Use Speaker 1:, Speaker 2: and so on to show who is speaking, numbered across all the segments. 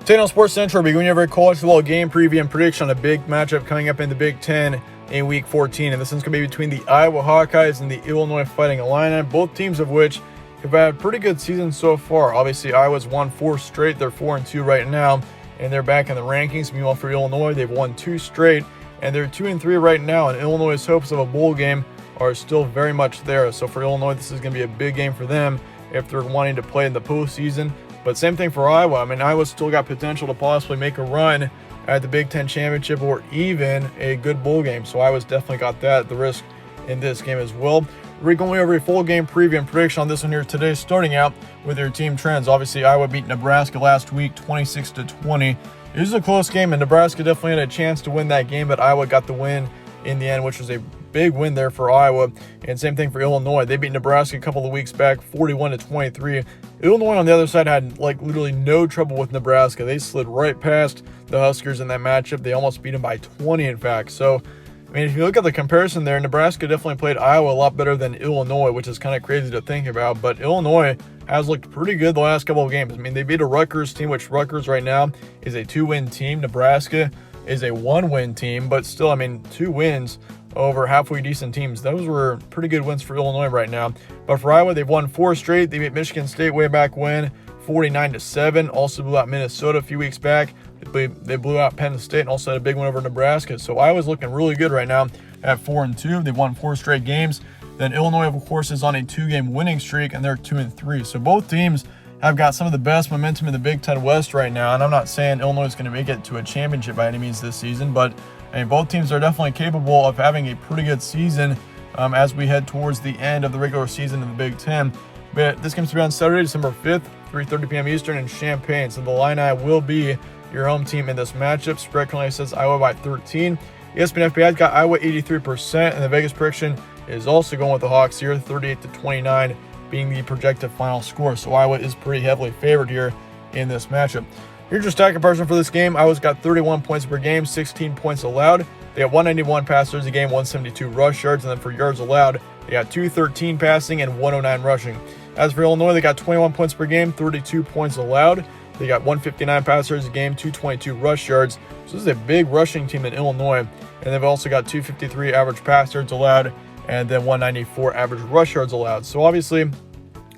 Speaker 1: Today on Sports Central, we're beginning every college football game preview and prediction on a big matchup coming up in the Big Ten in Week 14. And this one's going to be between the Iowa Hawkeyes and the Illinois Fighting Illini, both teams of which have had pretty good seasons so far. Obviously, Iowa's won 4 straight. They're 4-2 right now, and they're back in the rankings. Meanwhile, for Illinois, they've won 2 straight, and they're 2-3 right now. And Illinois' hopes of a bowl game are still very much there. So for Illinois, this is going to be a big game for them if they're wanting to play in the postseason. But same thing for Iowa. I mean, Iowa's still got potential to possibly make a run at the Big Ten championship or even a good bowl game. So Iowa's definitely got that at the risk in this game as well. We're going over a full game preview and prediction on this one here today, starting out with their team trends. Obviously, Iowa beat Nebraska last week, 26-20. It was a close game, and Nebraska definitely had a chance to win that game, but Iowa got the win in the end, which was a big win there for Iowa. And same thing for Illinois. They beat Nebraska a couple of weeks back, 41-23. Illinois on the other side had literally no trouble with Nebraska. They slid right past the Huskers in that matchup. They almost beat them by 20, in fact. So, I mean, if you look at the comparison there, Nebraska definitely played Iowa a lot better than Illinois, which is kind of crazy to think about. But Illinois has looked pretty good the last couple of games. I mean, they beat a Rutgers team, which Rutgers right now is a 2-win team. Nebraska is a 1-win team, but still, I mean, 2 wins over halfway decent teams. Those were pretty good wins for Illinois right now. But for Iowa, they've won 4 straight. They beat Michigan State way back when, 49-7. Also blew out Minnesota a few weeks back. They blew out Penn State and also had a big win over Nebraska. So Iowa's looking really good right now at 4-2. They've won 4 straight games. Then Illinois, of course, is on a 2-game winning streak, and they're 2-3. So both teams have got some of the best momentum in the Big Ten West right now. And I'm not saying Illinois is going to make it to a championship by any means this season, but I mean, both teams are definitely capable of having a pretty good season as we head towards the end of the regular season in the Big Ten. But this game's to be on Saturday, December 5th, 3:30 p.m. Eastern in Champaign. So the Illini will be your home team in this matchup. Spread currently says Iowa by 13. ESPN FPI's got Iowa 83%, and the Vegas prediction is also going with the Hawks here, 38-29 being the projected final score. So Iowa is pretty heavily favored here in this matchup. Here's your stack comparison for this game. Iowa's got 31 points per game, 16 points allowed. They got 191 passers a game, 172 rush yards, and then for yards allowed, they got 213 passing and 109 rushing. As for Illinois, they got 21 points per game, 32 points allowed. They got 159 passers a game, 222 rush yards. So this is a big rushing team in Illinois. And they've also got 253 average pass yards allowed and then 194 average rush yards allowed. So obviously,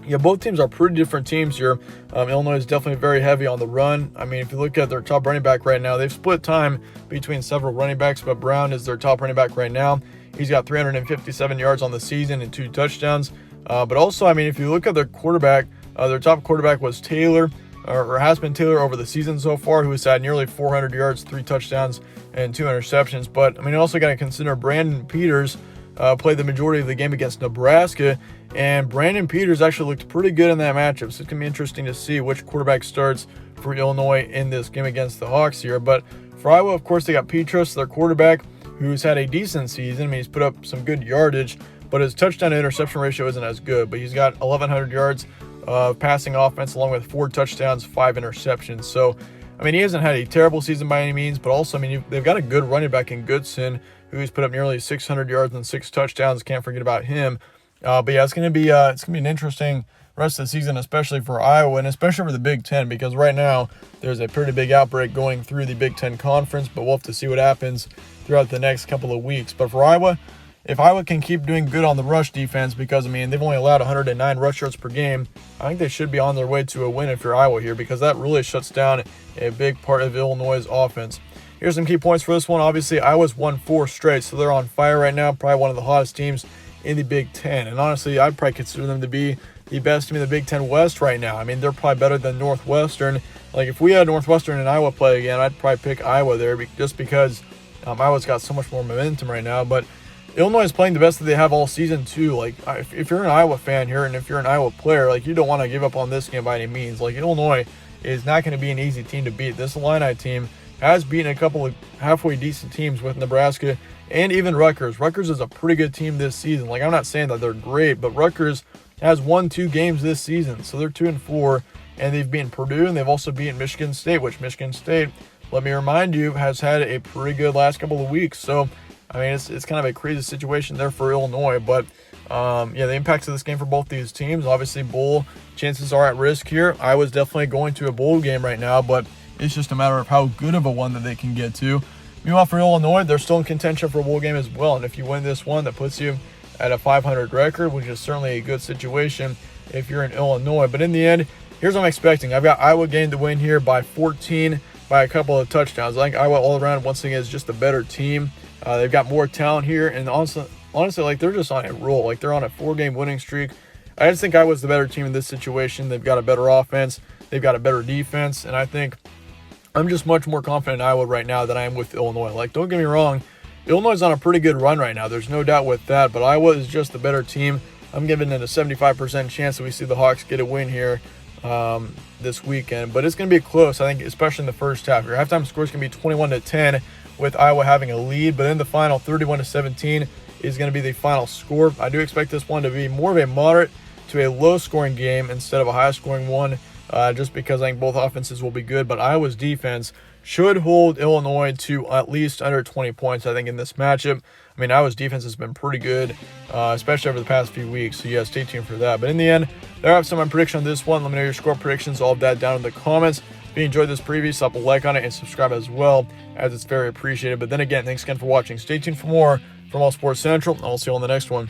Speaker 1: yeah, both teams are pretty different teams here. Illinois is definitely very heavy on the run. I mean, if you look at their top running back right now, they've split time between several running backs, but Brown is their top running back right now. He's got 357 yards on the season and 2 touchdowns. But also, I mean, if you look at their quarterback, their top quarterback was Taylor, or has been Taylor over the season so far, who has had nearly 400 yards, 3 touchdowns, and 2 interceptions. But, I mean, you also got to consider Brandon Peters played the majority of the game against Nebraska, and Brandon Peters actually looked pretty good in that matchup. So it's going to be interesting to see which quarterback starts for Illinois in this game against the Hawks here. But for Iowa, of course, they got Petrus, their quarterback, who's had a decent season. I mean, he's put up some good yardage, but his touchdown to interception ratio isn't as good. But he's got 1,100 yards of passing offense along with 4 touchdowns, 5 interceptions. So, I mean, he hasn't had a terrible season by any means, but also, I mean, they've got a good running back in Goodson, who's put up nearly 600 yards and 6 touchdowns. Can't forget about him. But yeah, it's gonna be an interesting rest of the season, especially for Iowa and especially for the Big Ten, because right now there's a pretty big outbreak going through the Big Ten Conference. But we'll have to see what happens throughout the next couple of weeks. But for Iowa, if Iowa can keep doing good on the rush defense, because I mean they've only allowed 109 rush yards per game, I think they should be on their way to a win if you're Iowa here, because that really shuts down a big part of Illinois' offense. Here's some key points for this one. Obviously, Iowa's won 4 straight, so they're on fire right now. Probably one of the hottest teams in the Big Ten. And honestly, I'd probably consider them to be the best team in the Big Ten West right now. I mean, they're probably better than Northwestern. Like, if we had Northwestern and Iowa play again, I'd probably pick Iowa there just because Iowa's got so much more momentum right now. But Illinois is playing the best that they have all season, too. Like, if you're an Iowa fan here and if you're an Iowa player, like, you don't want to give up on this game by any means. Like, Illinois is not going to be an easy team to beat. This Illini team has beaten a couple of halfway decent teams with Nebraska and even Rutgers. Rutgers is a pretty good team this season. Like, I'm not saying that they're great, but Rutgers has won 2 games this season. So they're 2-4, and they've beaten Purdue, and they've also beaten Michigan State, which Michigan State, let me remind you, has had a pretty good last couple of weeks. So, I mean, it's kind of a crazy situation there for Illinois. But, yeah, the impacts of this game for both these teams, obviously bowl chances are at risk here. Iowa's definitely going to a bowl game right now, but It's just a matter of how good of a one that they can get to. Meanwhile, for Illinois, they're still in contention for a bowl game as well. And if you win this one, that puts you at a 500 record, which is certainly a good situation if you're in Illinois. But in the end, here's what I'm expecting. I've got Iowa getting the win here by 14, by a couple of touchdowns. I think Iowa all around, once again, is just a better team. They've got more talent here. And honestly, like, they're just on a roll. Like, they're on a 4-game winning streak. I just think Iowa's the better team in this situation. They've got a better offense. They've got a better defense. And I think I'm just much more confident in Iowa right now than I am with Illinois. Like, don't get me wrong, Illinois is on a pretty good run right now. There's no doubt with that, but Iowa is just the better team. I'm giving it a 75% chance that we see the Hawks get a win here this weekend, but it's going to be close, I think, especially in the first half. Your halftime score is going to be 21-10 with Iowa having a lead, but in the final, 31-17 is going to be the final score. I do expect this one to be more of a moderate to a low-scoring game instead of a high-scoring one, just because I think both offenses will be good, but Iowa's defense should hold Illinois to at least under 20 points, I think, in this matchup. I mean, Iowa's defense has been pretty good, especially over the past few weeks, so yeah, stay tuned for that. But in the end, there I have some of my prediction on this one. Let me know your score predictions, all of that down in the comments. If you enjoyed this preview, slap a like on it and subscribe as well, as it's very appreciated. But then again, thanks again for watching. Stay tuned for more from All Sports Central, and I'll see you on the next one.